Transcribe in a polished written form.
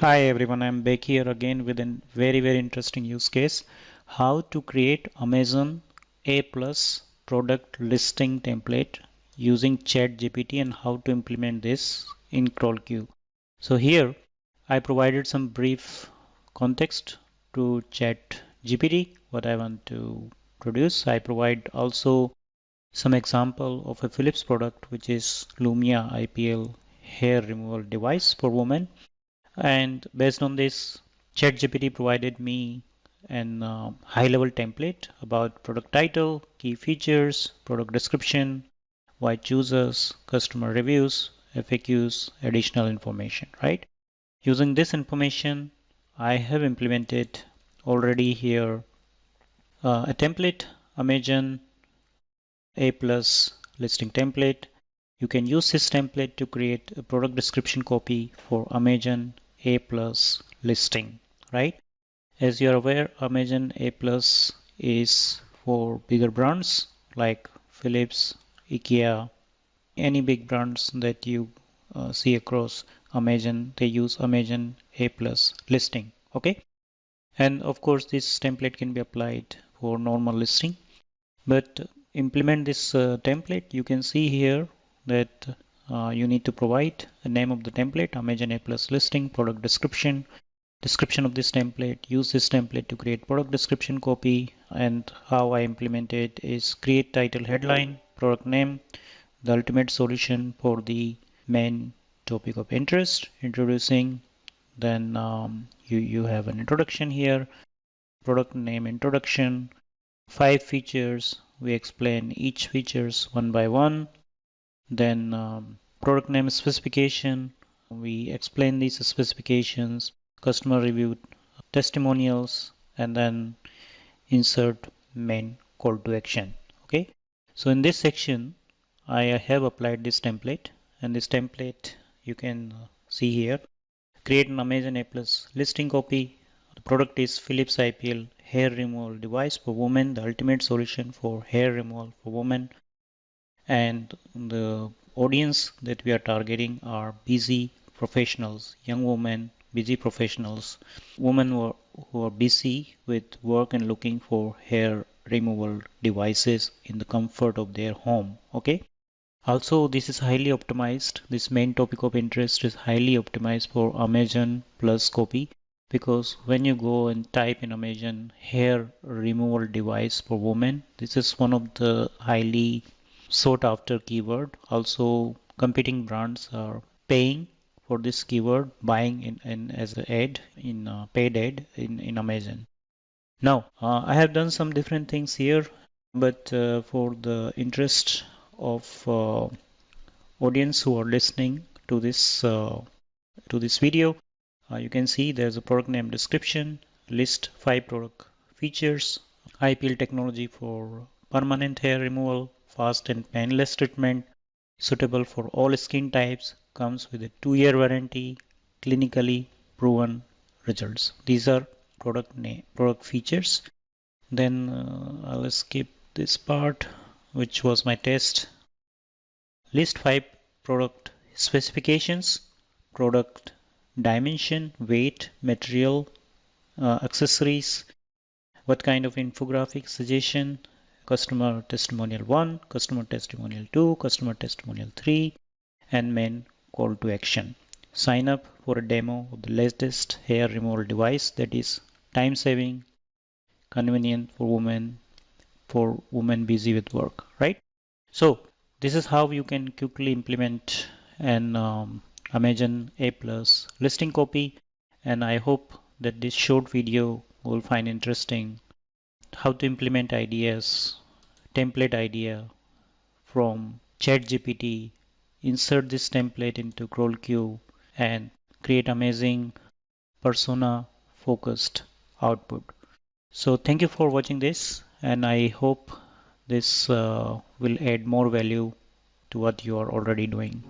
Hi everyone, I'm back here again with a very interesting use case. How to create Amazon A plus product listing template using ChatGPT and how to implement this in CrawlQ. So here I provided some brief context to ChatGPT, what I want to produce. I provide also some example of a Philips product which is Lumia IPL hair removal device for women. And based on this, ChatGPT provided me an high-level template about product title, key features, product description, why choosers, customer reviews, FAQs, additional information, right? Using this information, I have implemented already here a template, Amazon A plus listing template. You can use this template to create a product description copy for Amazon A plus listing, right? As you're aware, Amazon A plus is for bigger brands like Philips, IKEA, any big brands that you see across Amazon, they use Amazon A plus listing, okay? And of course, this template can be applied for normal listing. But implement this template, you can see here that you need to provide the name of the template, Amazon A plus listing, product description, description of this template, use this template to create product description copy, and how I implement it is create title headline, product name, the ultimate solution for the main topic of interest, introducing, then you have an introduction here, product name introduction, 5 features. We explain each features one by one. Then product name specification. We explain these specifications, customer review, testimonials, and then insert main call to action. Okay. So in this section, I have applied this template, and this template you can see here. Create an Amazon A plus listing copy. The product is Philips IPL hair removal device for women, the ultimate solution for hair removal for women. And the audience that we are targeting are busy professionals, young women, busy professionals, women who are busy with work and looking for hair removal devices in the comfort of their home. Okay. Also, this is highly optimized. This main topic of interest is highly optimized for Amazon plus copy, because when you go and type in Amazon hair removal device for women, this is one of the highly sought after keyword. Also, competing brands are paying for this keyword, buying in as an ad in paid ad in Amazon. Now, I have done some different things here, but for the interest of audience who are listening to this video, you can see there's a product name description, list 5 product features, IPL technology for permanent hair removal, fast and painless treatment, suitable for all skin types, comes with a 2-year warranty, clinically proven results. These are product features. Then I'll skip this part, which was my test. List 5 product specifications, product dimension, weight, material, accessories, what kind of infographic suggestion, customer testimonial 1, customer testimonial 2, customer testimonial 3, and main call to action. Sign up for a demo of the latest hair removal device that is time saving, convenient for women busy with work, right? So this is how you can quickly implement an Amazon A plus listing copy, and I hope that this short video will find interesting how to implement ideas, template idea from ChatGPT, insert this template into CrawlQ, and create amazing persona focused output. So thank you for watching this, and I hope this will add more value to what you are already doing.